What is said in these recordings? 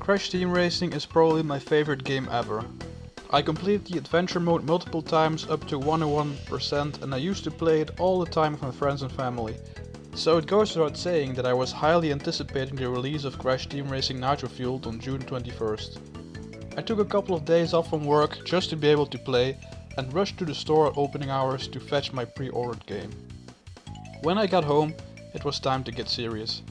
Crash Team Racing is probably my favorite game ever. I completed the adventure mode multiple times up to 101% and I used to play it all the time with my friends and family. So it goes without saying that I was highly anticipating the release of Crash Team Racing Nitro on June 21st. I took a couple of days off from work just to be able to play and rushed to the store at opening hours to fetch my pre-ordered game. When I got home, it was time to get serious.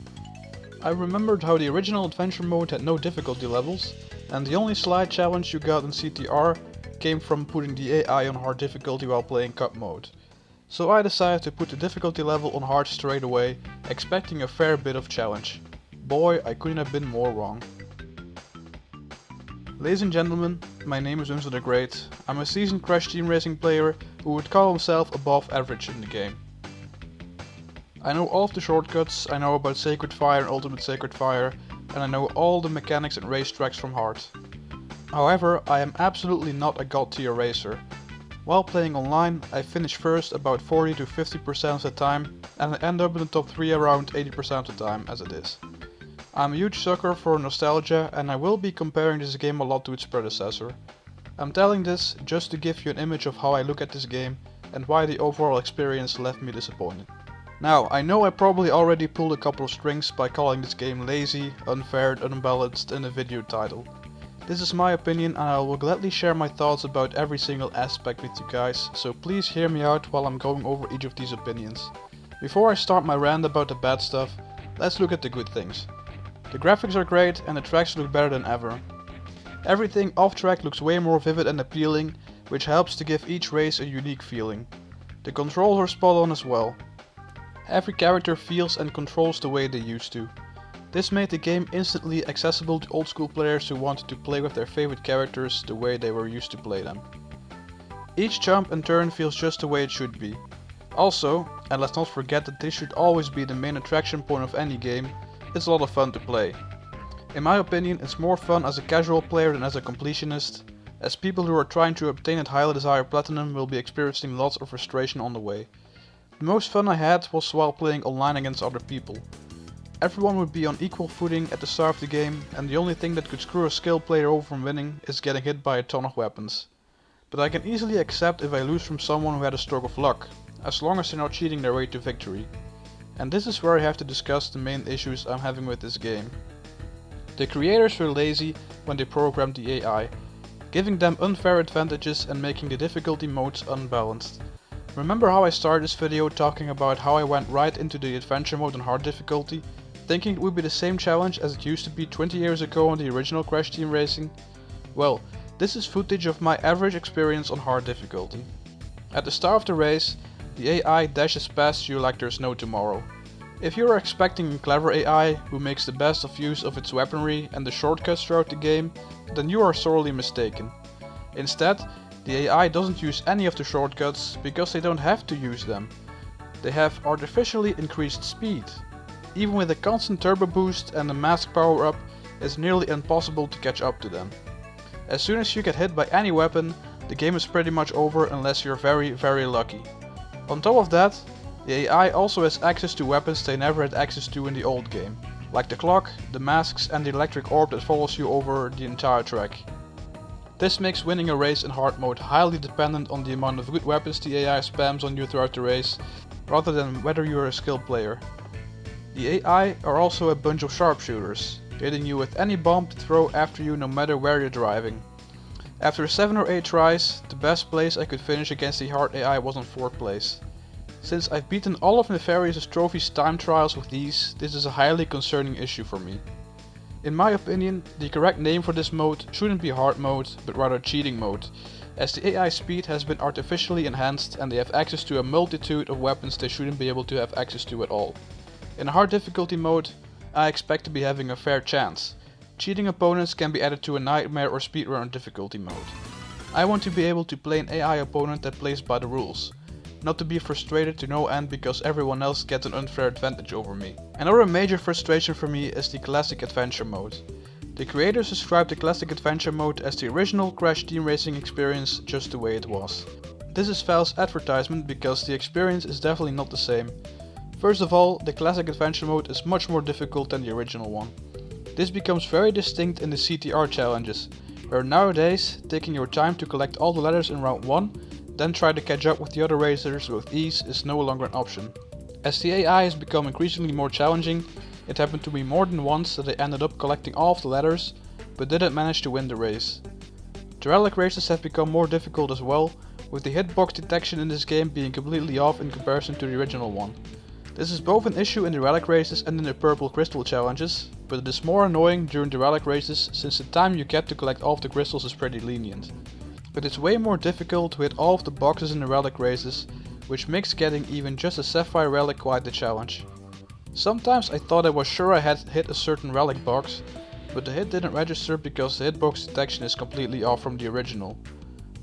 I remembered how the original adventure mode had no difficulty levels, and the only slight challenge you got in CTR came from putting the AI on hard difficulty while playing cup mode. So I decided to put the difficulty level on hard straight away, expecting a fair bit of challenge. Boy, I couldn't have been more wrong. Ladies and gentlemen, my name is Unbalanced the Great. I'm a seasoned Crash Team Racing player who would call himself above average in the game. I know all of the shortcuts, I know about Sacred Fire and Ultimate Sacred Fire, and I know all the mechanics and racetracks from heart. However, I am absolutely not a god tier racer. While playing online, I finish first about 40 to 50% of the time, and I end up in the top 3 around 80% of the time as it is. I'm a huge sucker for nostalgia and I will be comparing this game a lot to its predecessor. I'm telling this just to give you an image of how I look at this game and why the overall experience left me disappointed. Now, I know I probably already pulled a couple of strings by calling this game lazy, unfair and unbalanced in the video title. This is my opinion and I will gladly share my thoughts about every single aspect with you guys, so please hear me out while I'm going over each of these opinions. Before I start my rant about the bad stuff, let's look at the good things. The graphics are great and the tracks look better than ever. Everything off track looks way more vivid and appealing, which helps to give each race a unique feeling. The controls are spot on as well. Every character feels and controls the way they used to. This made the game instantly accessible to old school players who wanted to play with their favorite characters the way they were used to play them. Each jump and turn feels just the way it should be. Also, and let's not forget that this should always be the main attraction point of any game, it's a lot of fun to play. In my opinion, it's more fun as a casual player than as a completionist, as people who are trying to obtain that highly desired platinum will be experiencing lots of frustration on the way. The most fun I had was while playing online against other people. Everyone would be on equal footing at the start of the game, and the only thing that could screw a skilled player over from winning is getting hit by a ton of weapons. But I can easily accept if I lose from someone who had a stroke of luck, as long as they're not cheating their way to victory. And this is where I have to discuss the main issues I'm having with this game. The creators were lazy when they programmed the AI, giving them unfair advantages and making the difficulty modes unbalanced. Remember how I started this video talking about how I went right into the adventure mode on hard difficulty, thinking it would be the same challenge as it used to be 20 years ago on the original Crash Team Racing? Well, this is footage of my average experience on hard difficulty. At the start of the race, the AI dashes past you like there's no tomorrow. If you are expecting a clever AI who makes the best of use of its weaponry and the shortcuts throughout the game, then you are sorely mistaken. Instead, the AI doesn't use any of the shortcuts because they don't have to use them. They have artificially increased speed. Even with a constant turbo boost and a mask power up, it's nearly impossible to catch up to them. As soon as you get hit by any weapon, the game is pretty much over unless you're very lucky. On top of that, the AI also has access to weapons they never had access to in the old game, like the clock, the masks and the electric orb that follows you over the entire track. This makes winning a race in hard mode highly dependent on the amount of good weapons the AI spams on you throughout the race, rather than whether you are a skilled player. The AI are also a bunch of sharpshooters, hitting you with any bomb to throw after you no matter where you're driving. After 7 or 8 tries, the best place I could finish against the hard AI was on 4th place. Since I've beaten all of Nefarious' trophies time trials with these, this is a highly concerning issue for me. In my opinion, the correct name for this mode shouldn't be hard mode, but rather cheating mode, as the AI speed has been artificially enhanced and they have access to a multitude of weapons they shouldn't be able to have access to at all. In hard difficulty mode, I expect to be having a fair chance. Cheating opponents can be added to a nightmare or speedrun difficulty mode. I want to be able to play an AI opponent that plays by the rules, not to be frustrated to no end because everyone else gets an unfair advantage over me. Another major frustration for me is the classic adventure mode. The creators described the classic adventure mode as the original Crash Team Racing experience just the way it was. This is false advertisement because the experience is definitely not the same. First of all, the classic adventure mode is much more difficult than the original one. This becomes very distinct in the CTR challenges, where nowadays taking your time to collect all the letters in round 1, then try to catch up with the other racers with ease is no longer an option. As the AI has become increasingly more challenging, it happened to me more than once that I ended up collecting all of the letters, but didn't manage to win the race. The relic races have become more difficult as well, with the hitbox detection in this game being completely off in comparison to the original one. This is both an issue in the relic races and in the purple crystal challenges, but it is more annoying during the relic races since the time you get to collect all of the crystals is pretty lenient. But it's way more difficult to hit all of the boxes in the relic races, which makes getting even just a sapphire relic quite the challenge. Sometimes I thought I was sure I had hit a certain relic box, but the hit didn't register because the hitbox detection is completely off from the original.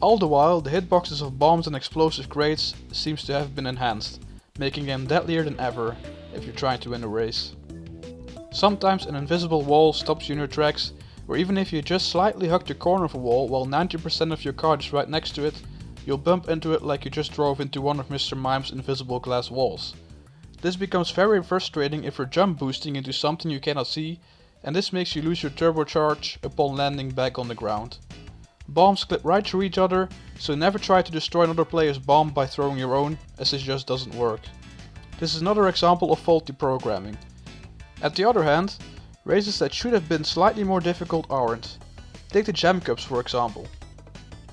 All the while, the hitboxes of bombs and explosive crates seems to have been enhanced, making them deadlier than ever if you're trying to win a race. Sometimes an invisible wall stops you in your tracks, or even if you just slightly hug the corner of a wall while 90% of your car is right next to it, you'll bump into it like you just drove into one of Mr. Mime's invisible glass walls. This becomes very frustrating if you're jump boosting into something you cannot see, and this makes you lose your turbocharge upon landing back on the ground. Bombs clip right through each other, so never try to destroy another player's bomb by throwing your own, as this just doesn't work. This is another example of faulty programming. At the other hand, races that should have been slightly more difficult aren't. Take the Gem Cups for example.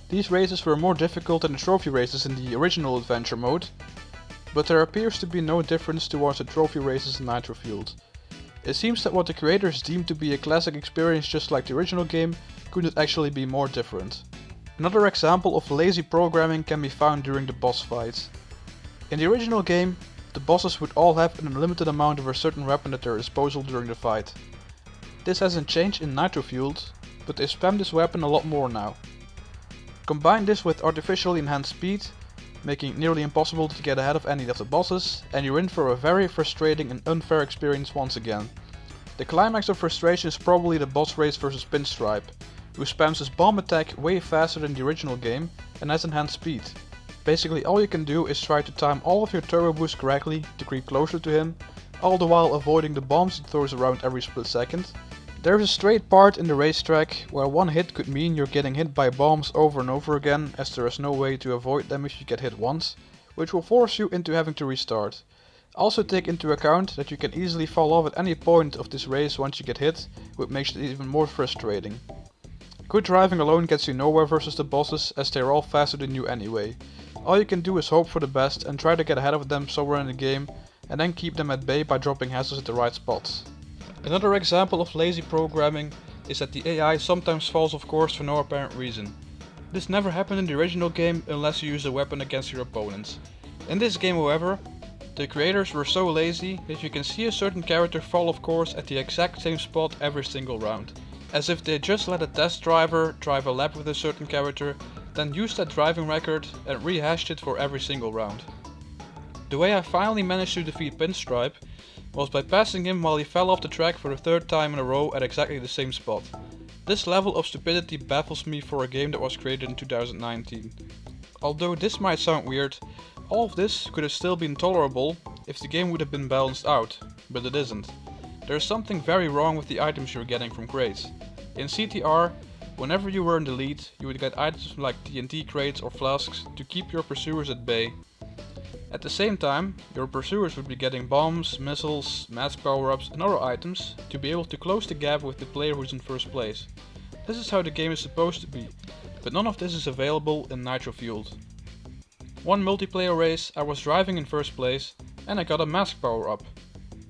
These races were more difficult than the trophy races in the original adventure mode, but there appears to be no difference towards the trophy races in Nitro. It seems that what the creators deemed to be a classic experience just like the original game couldn't actually be more different. Another example of lazy programming can be found during the boss fights. In the original game, the bosses would all have an unlimited amount of a certain weapon at their disposal during the fight. This hasn't changed in Nitro, but they spam this weapon a lot more now. Combine this with artificially enhanced speed, making it nearly impossible to get ahead of any of the bosses, and you're in for a very frustrating and unfair experience once again. The climax of frustration is probably the boss race versus Pinstripe, who spams his bomb attack way faster than the original game and has enhanced speed. Basically all you can do is try to time all of your turbo boosts correctly to creep closer to him, all the while avoiding the bombs he throws around every split second. There is a straight part in the racetrack where one hit could mean you're getting hit by bombs over and over again, as there is no way to avoid them if you get hit once, which will force you into having to restart. Also take into account that you can easily fall off at any point of this race once you get hit, which makes it even more frustrating. Good driving alone gets you nowhere versus the bosses, as they're all faster than you anyway. All you can do is hope for the best and try to get ahead of them somewhere in the game, and then keep them at bay by dropping hazards at the right spots. Another example of lazy programming is that the AI sometimes falls off course for no apparent reason. This never happened in the original game unless you use a weapon against your opponents. In this game, however, the creators were so lazy that you can see a certain character fall off course at the exact same spot every single round. As if they just let a test driver drive a lap with a certain character, then used that driving record and rehashed it for every single round. The way I finally managed to defeat Pinstripe was by passing him while he fell off the track for the third time in a row at exactly the same spot. This level of stupidity baffles me for a game that was created in 2019. Although this might sound weird, all of this could have still been tolerable if the game would have been balanced out, but it isn't. There is something very wrong with the items you're getting from crates. In CTR, whenever you were in the lead, you would get items like TNT crates or flasks to keep your pursuers at bay. At the same time, your pursuers would be getting bombs, missiles, mask power-ups and other items to be able to close the gap with the player who's in first place. This is how the game is supposed to be, but none of this is available in Nitro. One multiplayer race I was driving in first place and I got a mask power-up.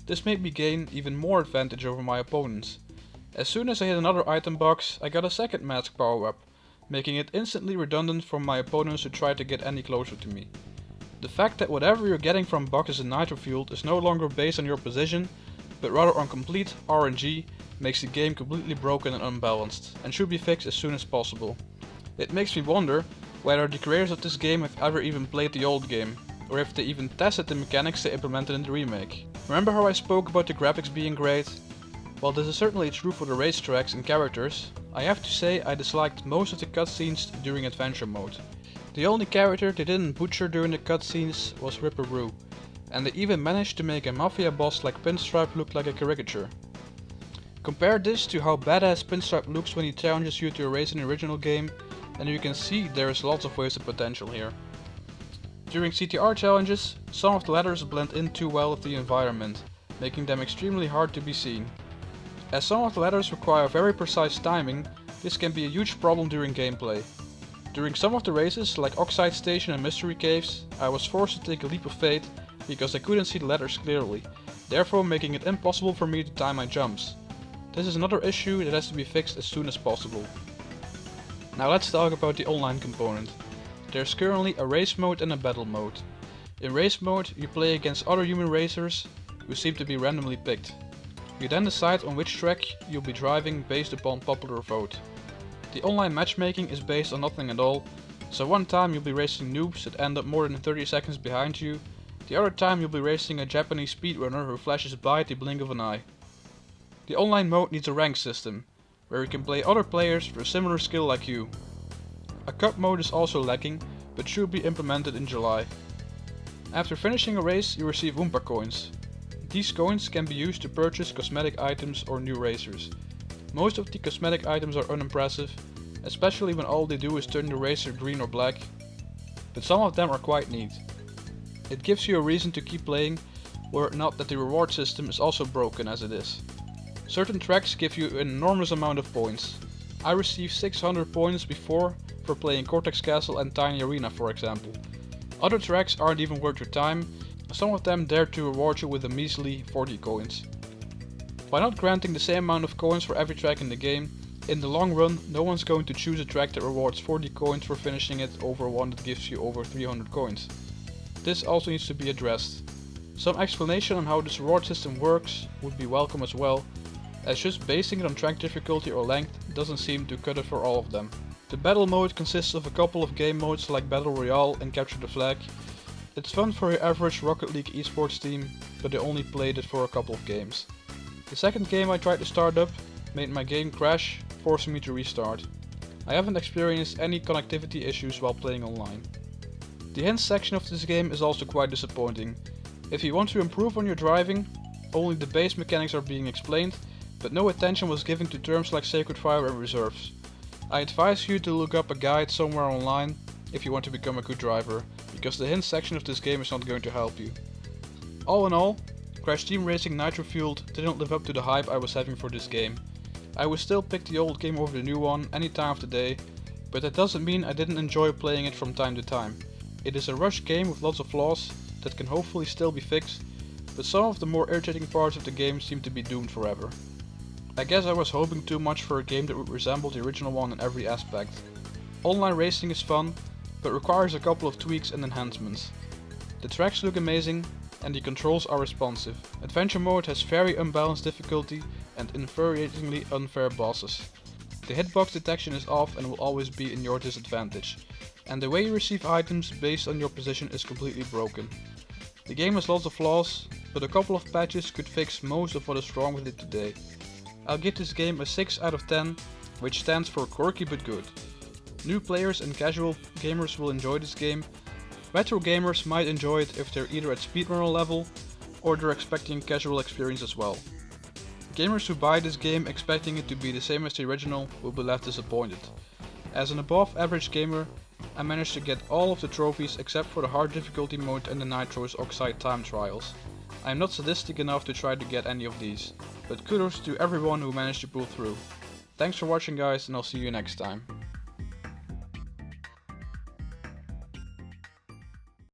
This made me gain even more advantage over my opponents. As soon as I hit another item box, I got a second mask power-up, making it instantly redundant for my opponents to try to get any closer to me. The fact that whatever you're getting from boxes in Nitro is no longer based on your position, but rather on complete RNG, makes the game completely broken and unbalanced, and should be fixed as soon as possible. It makes me wonder whether the creators of this game have ever even played the old game, or if they even tested the mechanics they implemented in the remake. Remember how I spoke about the graphics being great? While this is certainly true for the racetracks and characters, I have to say I disliked most of the cutscenes during adventure mode. The only character they didn't butcher during the cutscenes was Ripper Roo, and they even managed to make a mafia boss like Pinstripe look like a caricature. Compare this to how badass Pinstripe looks when he challenges you to a race in the original game, and you can see there is lots of wasted potential here. During CTR challenges, some of the ladders blend in too well with the environment, making them extremely hard to be seen. As some of the ladders require very precise timing, this can be a huge problem during gameplay. During some of the races, like Oxide Station and Mystery Caves, I was forced to take a leap of faith because I couldn't see the ladders clearly, therefore making it impossible for me to time my jumps. This is another issue that has to be fixed as soon as possible. Now let's talk about the online component. There's currently a race mode and a battle mode. In race mode, you play against other human racers who seem to be randomly picked. You then decide on which track you'll be driving based upon popular vote. The online matchmaking is based on nothing at all, so one time you'll be racing noobs that end up more than 30 seconds behind you, the other time you'll be racing a Japanese speedrunner who flashes by at the blink of an eye. The online mode needs a rank system, where you can play other players with a similar skill like you. A cup mode is also lacking, but should be implemented in July. After finishing a race, you receive Oompa coins. These coins can be used to purchase cosmetic items or new racers. Most of the cosmetic items are unimpressive, especially when all they do is turn the racer green or black, but some of them are quite neat. It gives you a reason to keep playing, were it not that the reward system is also broken as it is. Certain tracks give you an enormous amount of points. I received 600 points before for playing Cortex Castle and Tiny Arena, for example. Other tracks aren't even worth your time, some of them dare to reward you with a measly 40 coins. By not granting the same amount of coins for every track in the game, in the long run no one's going to choose a track that rewards 40 coins for finishing it over one that gives you over 300 coins. This also needs to be addressed. Some explanation on how this reward system works would be welcome as well, as just basing it on track difficulty or length doesn't seem to cut it for all of them. The battle mode consists of a couple of game modes like Battle Royale and Capture the Flag. It's fun for your average Rocket League esports team, but I only played it for a couple of games. The second game I tried to start up made my game crash, forcing me to restart. I haven't experienced any connectivity issues while playing online. The hints section of this game is also quite disappointing. If you want to improve on your driving, only the base mechanics are being explained, but no attention was given to terms like Sacred Fire and reserves. I advise you to look up a guide somewhere online if you want to become a good driver, because the hints section of this game is not going to help you. All in all, Crash Team Racing Nitro Fueled didn't live up to the hype I was having for this game. I would still pick the old game over the new one any time of the day, but that doesn't mean I didn't enjoy playing it from time to time. It is a rushed game with lots of flaws that can hopefully still be fixed, but some of the more irritating parts of the game seem to be doomed forever. I guess I was hoping too much for a game that would resemble the original one in every aspect. Online racing is fun, but requires a couple of tweaks and enhancements. The tracks look amazing, and the controls are responsive. Adventure mode has very unbalanced difficulty and infuriatingly unfair bosses. The hitbox detection is off and will always be in your disadvantage, and the way you receive items based on your position is completely broken. The game has lots of flaws, but a couple of patches could fix most of what is wrong with it today. I'll give this game a 6 out of 10, which stands for quirky but good. New players and casual gamers will enjoy this game. Retro gamers might enjoy it if they're either at speedrunner level or they're expecting a casual experience as well. Gamers who buy this game expecting it to be the same as the original will be left disappointed. As an above average gamer, I managed to get all of the trophies except for the hard difficulty mode and the Nitro's Oxide time trials. I am not sadistic enough to try to get any of these, but kudos to everyone who managed to pull through. Thanks for watching guys, and I'll see you next time.